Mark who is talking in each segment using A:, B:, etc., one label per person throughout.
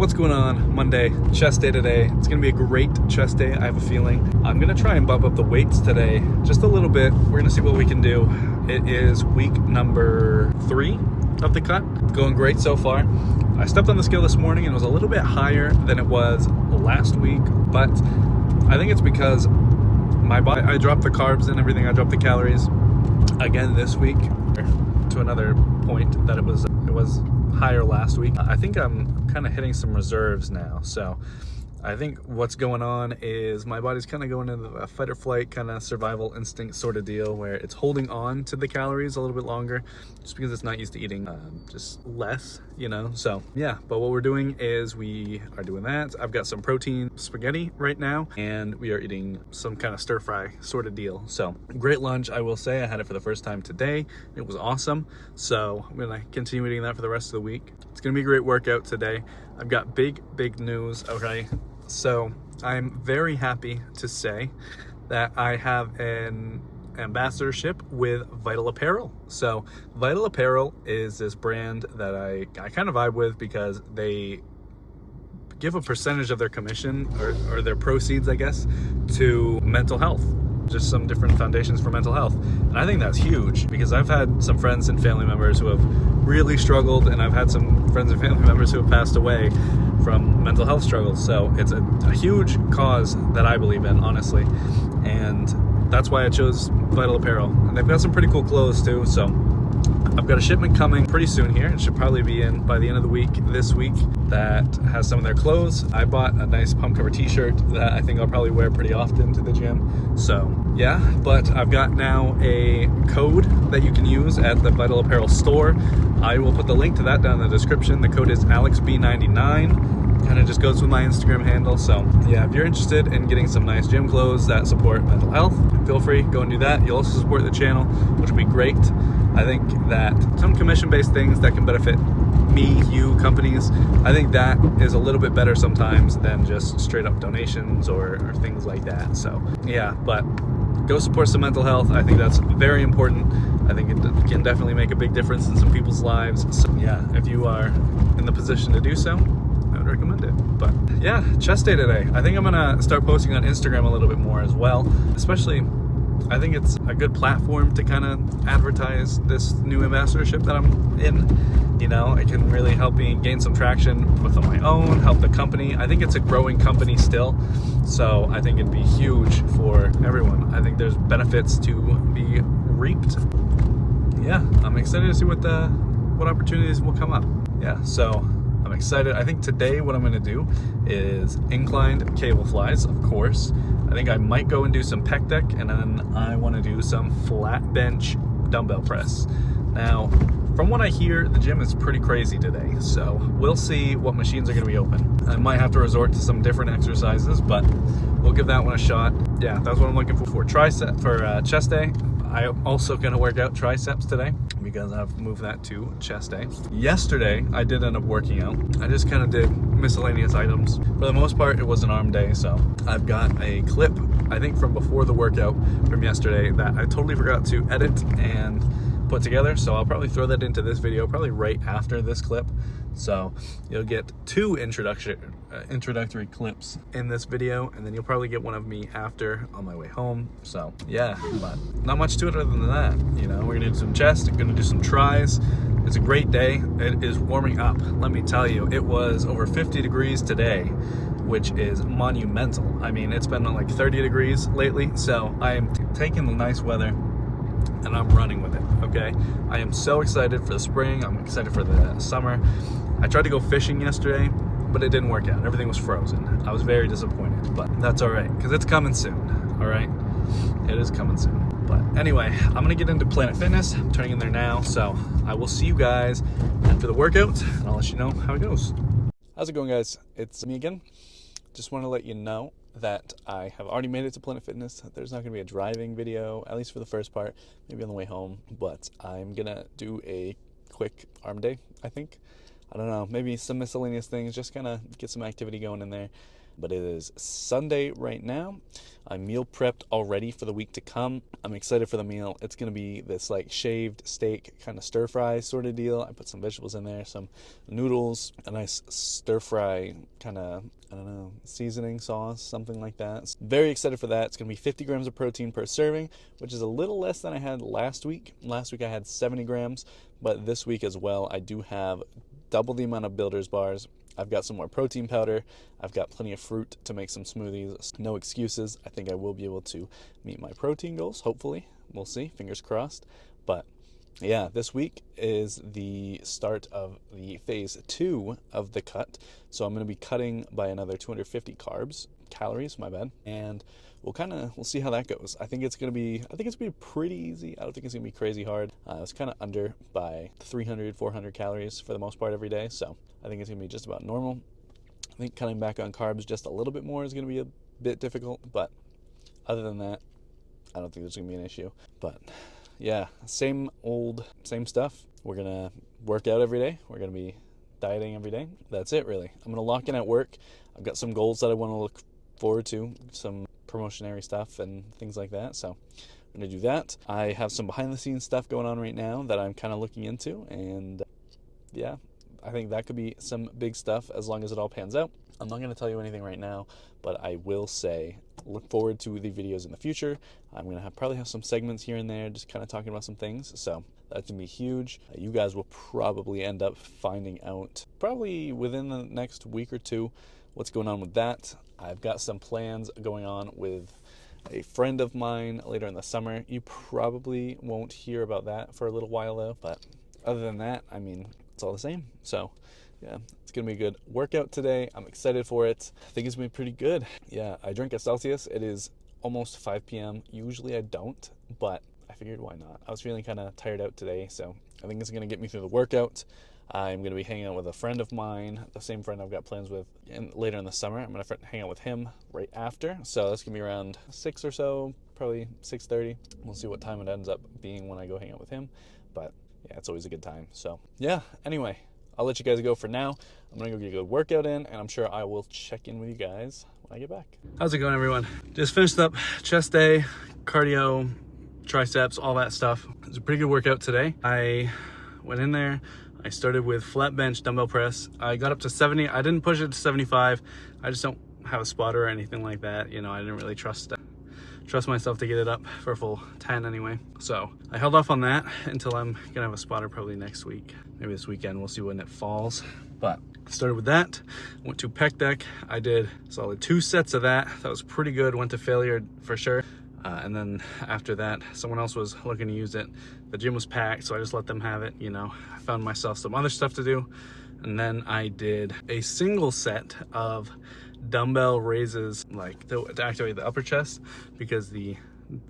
A: What's going on? Monday, chest day today. It's gonna be a great chest day, I have a feeling. I'm gonna try and bump up the weights today just a little bit. We're gonna see what we can do. It is week number 3 of the cut. Going great so far. I stepped on the scale this morning and it was a little bit higher than it was last week, but I think it's because my body, I dropped the carbs and everything, I dropped the calories again this week to another point that it was higher last week. I think I'm kind of hitting some reserves now, so I think what's going on is my body's kind of going into a fight or flight kind of survival instinct sort of deal where it's holding on to the calories a little bit longer just because it's not used to eating just less, you know. So yeah, but what we're doing is we are doing that. I've got some protein spaghetti right now and we are eating some kind of stir fry sort of deal. So great lunch, I will say. I had it for the first time today. It was awesome, so I'm gonna continue eating that for the rest of the week. It's gonna be a great workout today. I've got big news. Okay, so I'm very happy to say that I have an ambassadorship with Vital Apparel. So Vital Apparel is this brand that I kind of vibe with because they give a percentage of their commission or their proceeds, I guess, to mental health. Just some different foundations for mental health. And I think that's huge because I've had some friends and family members who have really struggled, and I've had some friends and family members who have passed away from mental health struggles. So it's a huge cause that I believe in, honestly. And that's why I chose Vital Apparel. And they've got some pretty cool clothes too. So I've got a shipment coming pretty soon here. It should probably be in by the end of the week this week that has some of their clothes. I bought a nice pump cover t-shirt that I think I'll probably wear pretty often to the gym. So yeah, but I've got now a code that you can use at the Vital Apparel store. I will put the link to that down in the description. The code is AlexB99. Kind of just goes with my Instagram handle. So yeah, if you're interested in getting some nice gym clothes that support mental health, feel free, go and do that. You'll also support the channel, which will be great. I think that some commission-based things that can benefit me, you, companies, I think that is a little bit better sometimes than just straight up donations or things like that. So yeah, but go support some mental health. I think that's very important. I think it can definitely make a big difference in some people's lives. So yeah, if you are in the position to do so, I would recommend it. But yeah, chest day today. I think I'm gonna start posting on Instagram a little bit more as well. Especially, I think it's a good platform to kind of advertise this new ambassadorship that I'm in. You know, it can really help me gain some traction with on my own, help the company. I think it's a growing company still, so I think it'd be huge for everyone. I think there's benefits to be reaped. Yeah, I'm excited to see what opportunities will come up. Yeah, so I'm excited. I think today what I'm going to do is inclined cable flies, of course. I think I might go and do some pec deck, and then I want to do some flat bench dumbbell press. Now, from what I hear, the gym is pretty crazy today, so we'll see what machines are going to be open. I might have to resort to some different exercises, but we'll give that one a shot. Yeah, that's what I'm looking for chest day. I'm also going to work out triceps today because I've moved that to chest day. Yesterday, I did end up working out. I just kind of did miscellaneous items. For the most part, it was an arm day, so I've got a clip, I think from before the workout from yesterday, that I totally forgot to edit and put together, so I'll probably throw that into this video probably right after this clip. So you'll get 2 introductory clips in this video, and then you'll probably get one of me after on my way home. So yeah, but not much to it other than that. You know, we're gonna do some chest, I'm gonna do some tries. It's a great day. It is warming up, let me tell you. It was over 50 degrees today, which is monumental. I mean, it's been like 30 degrees lately, so I am taking the nice weather and I'm running with it, okay? I am so excited for the spring. I'm excited for the summer. I tried to go fishing yesterday, but it didn't work out. Everything was frozen. I was very disappointed, but that's all right, because it's coming soon, all right? It is coming soon. But anyway, I'm gonna get into Planet Fitness. I'm turning in there now, so I will see you guys after the workout, and I'll let you know how it goes. How's it going, guys? It's me again. Just want to let you know that I have already made it to Planet Fitness. There's not going to be a driving video, at least for the first part, maybe on the way home, but I'm going to do a quick arm day, I think. I don't know, maybe some miscellaneous things, just kind of get some activity going in there. but it is Sunday right now. I'm meal prepped already for the week to come. I'm excited for the meal. It's going to be this like shaved steak kind of stir fry sort of deal. I put some vegetables in there, some noodles, a nice stir fry kind of, I don't know, seasoning sauce, something like that. Very excited for that. It's going to be 50 grams of protein per serving, which is a little less than I had last week. Last week I had 70 grams, but this week as well I do have double the amount of Builder's bars. I've got some more protein powder. I've got plenty of fruit to make some smoothies. No excuses. I think I will be able to meet my protein goals, hopefully. We'll see. Fingers crossed. But yeah, this week is the start of the phase 2 of the cut. So I'm going to be cutting by another 250 calories, my bad. And we'll see how that goes. I think it's going to be pretty easy. I don't think it's going to be crazy hard. It's kind of under by 300, 400 calories for the most part every day. So I think it's going to be just about normal. I think cutting back on carbs just a little bit more is going to be a bit difficult. But other than that, I don't think there's going to be an issue. But yeah, same stuff. We're going to work out every day. We're going to be dieting every day. That's it, really. I'm going to lock in at work. I've got some goals that I want to look forward to, some promotionary stuff and things like that. So I'm going to do that. I have some behind the scenes stuff going on right now that I'm kind of looking into. And yeah, I think that could be some big stuff as long as it all pans out. I'm not going to tell you anything right now, but I will say look forward to the videos in the future. I'm going to probably have some segments here and there just kind of talking about some things. So that's going to be huge. You guys will probably end up finding out probably within the next week or two what's going on with that. I've got some plans going on with a friend of mine later in the summer. You probably won't hear about that for a little while though, but other than that, I mean, it's all the same. So yeah, it's going to be a good workout today. I'm excited for it. I think it's going to be pretty good. Yeah, I drink a Celsius. It is almost 5 p.m. Usually I don't, but I figured why not? I was feeling kind of tired out today, so I think it's going to get me through the workout. I'm going to be hanging out with a friend of mine, the same friend I've got plans with later in the summer. I'm going to hang out with him right after. So that's going to be around 6 or so, probably 6:30. We'll see what time it ends up being when I go hang out with him. But yeah, it's always a good time. So yeah, anyway, I'll let you guys go for now. I'm going to go get a good workout in, and I'm sure I will check in with you guys when I get back. How's it going, everyone? Just finished up chest day, cardio, triceps, all that stuff. It was a pretty good workout today. I went in there. I started with flat bench dumbbell press. I got up to 70. I didn't push it to 75. I just don't have a spotter or anything like that. You know, I didn't really trust myself to get it up for a full 10 anyway. So I held off on that until I'm gonna have a spotter probably next week. Maybe this weekend, we'll see when it falls. But started with that, went to pec deck. I did solid 2 sets of that. That was pretty good, went to failure for sure. And then after that, someone else was looking to use it. The gym was packed, so I just let them have it. You know, I found myself some other stuff to do. And then I did a single set of dumbbell raises, like to activate the upper chest, because the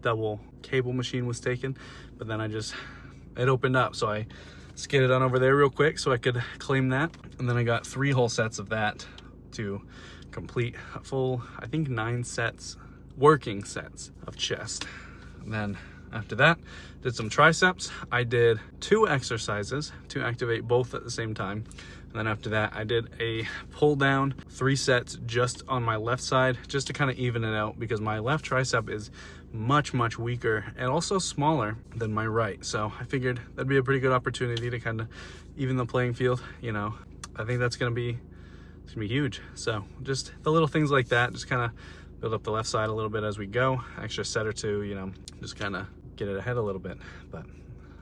A: double cable machine was taken. But then it opened up, so I skidded on over there real quick so I could claim that. And then I got 3 whole sets of that to complete a full, I think 9 sets, working sets of chest. And then after that, did some triceps. I did 2 exercises to activate both at the same time. And then after that, I did a pull down 3 sets just on my left side, just to kind of even it out, because my left tricep is much weaker and also smaller than my right. So I figured that'd be a pretty good opportunity to kind of even the playing field. You know, I think it's gonna be huge. So just the little things like that, just kind of build up the left side a little bit as we go. Extra set or 2, you know, just kind of get it ahead a little bit. But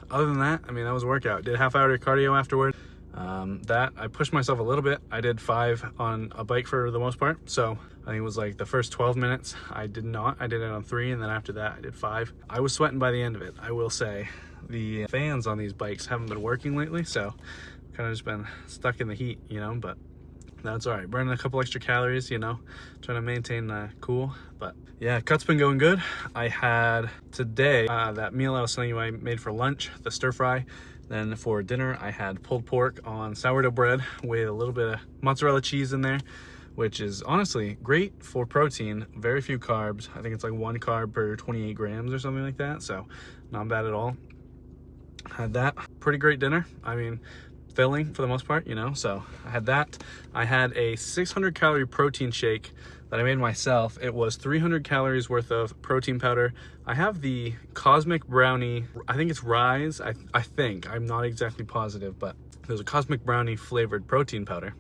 A: other than that, I mean, that was a workout. Did a half-hour cardio afterward. That I pushed myself a little bit. I did 5 on a bike for the most part. So I think it was like the first 12 minutes I did not. I did it on 3, and then after that I did 5. I was sweating by the end of it. I will say the fans on these bikes haven't been working lately, so kind of just been stuck in the heat, you know, but that's all right. Burning a couple extra calories, you know, trying to maintain cool. But yeah, cut's been going good. I had today that meal I was telling you I made for lunch, the stir fry. Then for dinner, I had pulled pork on sourdough bread with a little bit of mozzarella cheese in there, which is honestly great for protein. Very few carbs. I think it's like 1 carb per 28 grams or something like that. So not bad at all. Had that. Pretty great dinner. I mean, filling for the most part, you know. So I had that. I had a 600 calorie protein shake that I made myself. It was 300 calories worth of protein powder. I have the Cosmic Brownie, I think it's Rise, I think, I'm not exactly positive, but there's a Cosmic Brownie flavored protein powder.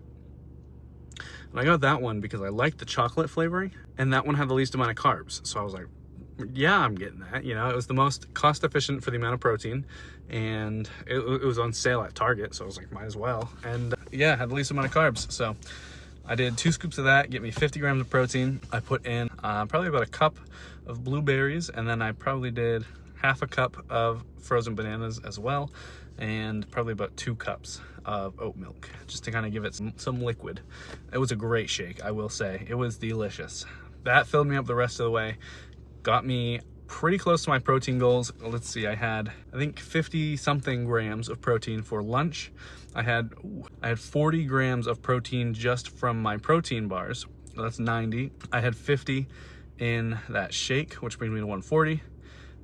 A: And I got that one because I liked the chocolate flavoring, and that one had the least amount of carbs. So I was like, yeah, I'm getting that. You know, it was the most cost efficient for the amount of protein, and it was on sale at Target, so I was like, might as well. And yeah, had the least amount of carbs. So I did 2 scoops of that, get me 50 grams of protein. I put in probably about a cup of blueberries, and then I probably did half a cup of frozen bananas as well, and probably about 2 cups of oat milk, just to kind of give it some liquid. It was a great shake, I will say. It was delicious. That filled me up the rest of the way, got me pretty close to my protein goals. Let's see, I had, I think 50 something grams of protein for lunch. I had 40 grams of protein just from my protein bars. That's 90. I had 50 in that shake, which brings me to 140.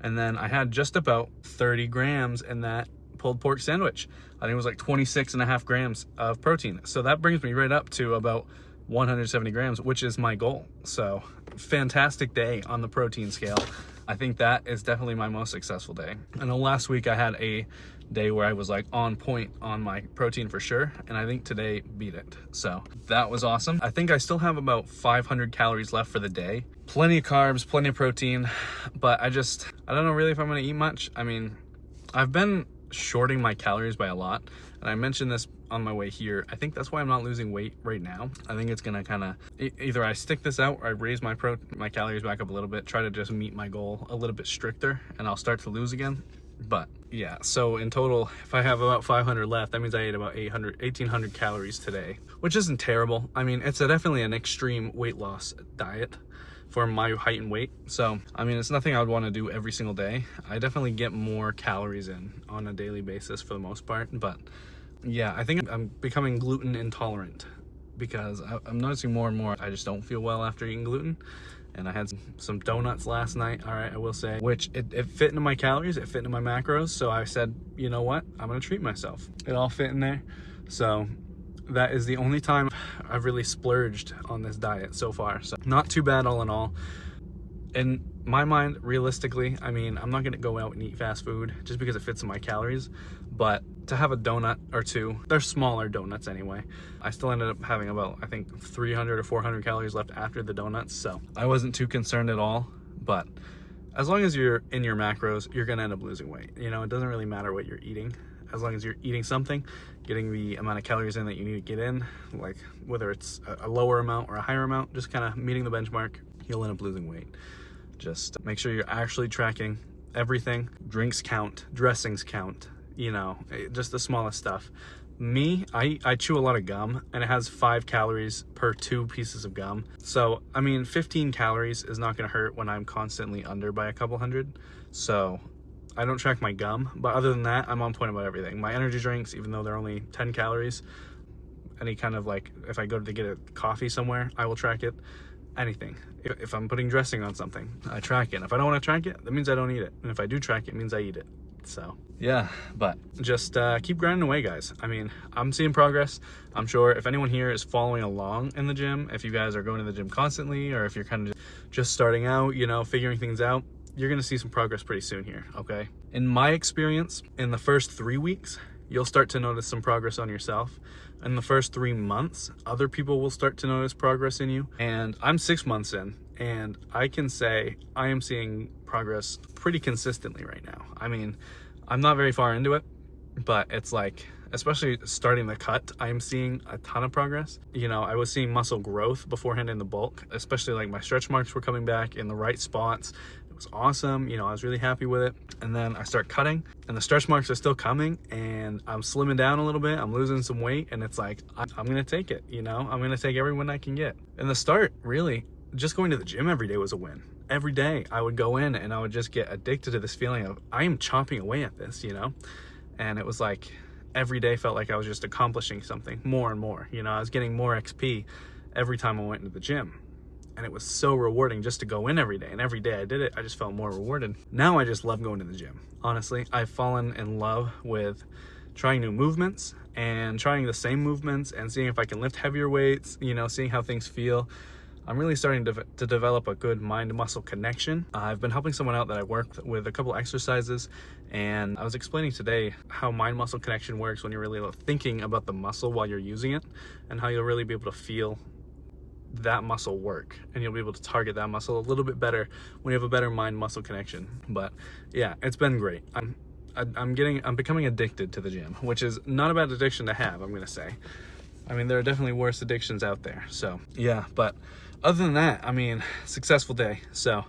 A: And then I had just about 30 grams in that pulled pork sandwich. I think it was like 26 and a half grams of protein. So that brings me right up to about 170 grams, which is my goal. So fantastic day on the protein scale. I think that is definitely my most successful day. I know last week I had a day where I was like on point on my protein for sure, and I think today beat it. So that was awesome. I think I still have about 500 calories left for the day. Plenty of carbs, plenty of protein, but I don't know really if I'm gonna eat much. I mean, I've been shorting my calories by a lot, and I mentioned this on my way here. I think that's why I'm not losing weight right now. I think it's gonna kind of either I stick this out or I raise my calories back up a little bit, try to just meet my goal a little bit stricter, and I'll start to lose again. But yeah, so in total, if I have about 500 left, that means I ate about 1800 calories today, which isn't terrible. I mean, it's definitely an extreme weight loss diet for my height and weight. So, I mean, it's nothing I would want to do every single day. I definitely get more calories in on a daily basis for the most part. But yeah, I think I'm becoming gluten intolerant because I'm noticing more and more I just don't feel well after eating gluten. And I had some donuts last night, all right, I will say, which it fit into my calories, it fit into my macros. So I said, you know what, I'm gonna treat myself. It all fit in there. So that is the only time I've really splurged on this diet so far. So not too bad all in all. In my mind, realistically, I mean, I'm not gonna go out and eat fast food just because it fits in my calories, but to have a donut or two, they're smaller donuts anyway. I still ended up having about, I think, 300 or 400 calories left after the donuts, so I wasn't too concerned at all. But as long as you're in your macros, you're gonna end up losing weight. You know, it doesn't really matter what you're eating. As long as you're eating something, getting the amount of calories in that you need to get in, like whether it's a lower amount or a higher amount, just kind of meeting the benchmark, you'll end up losing weight. Just make sure you're actually tracking everything. Drinks count, dressings count, you know, just the smallest stuff. Me, I chew a lot of gum, and it has 5 calories per 2 pieces of gum. So, I mean, 15 calories is not gonna hurt when I'm constantly under by a couple hundred. So I don't track my gum, but other than that, I'm on point about everything. My energy drinks, even though they're only 10 calories, any kind of like, if I go to get a coffee somewhere, I will track it. Anything. If I'm putting dressing on something, I track it. If I don't want to track it, that means I don't eat it. And if I do track it, it means I eat it. So yeah, but just keep grinding away, guys. I mean, I'm seeing progress. I'm sure if anyone here is following along in the gym, if you guys are going to the gym constantly, or if you're kind of just starting out, you know, figuring things out, you're gonna see some progress pretty soon here, okay? In my experience, in the first 3 weeks, you'll start to notice some progress on yourself. In the first 3 months, other people will start to notice progress in you. And I'm 6 months in, and I can say I am seeing progress pretty consistently right now. I mean, I'm not very far into it, but it's like, especially starting the cut, I'm seeing a ton of progress. You know, I was seeing muscle growth beforehand in the bulk, especially like my stretch marks were coming back in the right spots. It was awesome. You know, I was really happy with it. And then I start cutting, and the stretch marks are still coming, and I'm slimming down a little bit. I'm losing some weight, and it's like, I'm gonna take it, you know? I'm gonna take every win I can get. In the start, really, just going to the gym every day was a win. Every day I would go in and I would just get addicted to this feeling of, I am chomping away at this, you know? And it was like, every day felt like I was just accomplishing something more and more. You know, I was getting more XP every time I went into the gym. And it was so rewarding just to go in every day. And every day I did it, I just felt more rewarded. Now I just love going to the gym. Honestly, I've fallen in love with trying new movements and trying the same movements and seeing if I can lift heavier weights, you know, seeing how things feel. I'm really starting to develop a good mind-muscle connection. I've been helping someone out that I work with a couple exercises, and I was explaining today how mind-muscle connection works when you're really thinking about the muscle while you're using it, and how you'll really be able to feel that muscle work, and you'll be able to target that muscle a little bit better when you have a better mind-muscle connection. But yeah, it's been great. I'm becoming addicted to the gym, which is not a bad addiction to have, I'm gonna say. I mean, there are definitely worse addictions out there. So yeah, but other than that, I mean, successful day. So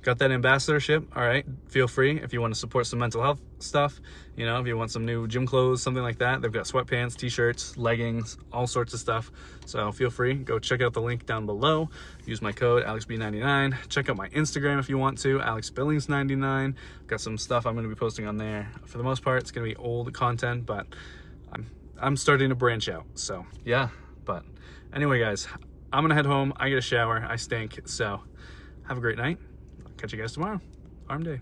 A: got that ambassadorship. All right, feel free if you want to support some mental health stuff, you know, if you want some new gym clothes, something like that. They've got sweatpants, t-shirts, leggings, all sorts of stuff. So feel free, go check out the link down below. Use my code AlexB99. Check out my Instagram if you want to, AlexBillings99. Got some stuff I'm going to be posting on there. For the most part, it's going to be old content, but I'm starting to branch out. So yeah, but anyway, guys, I'm gonna head home. I get a shower. I stink. So have a great night. I'll catch you guys tomorrow. Arm day.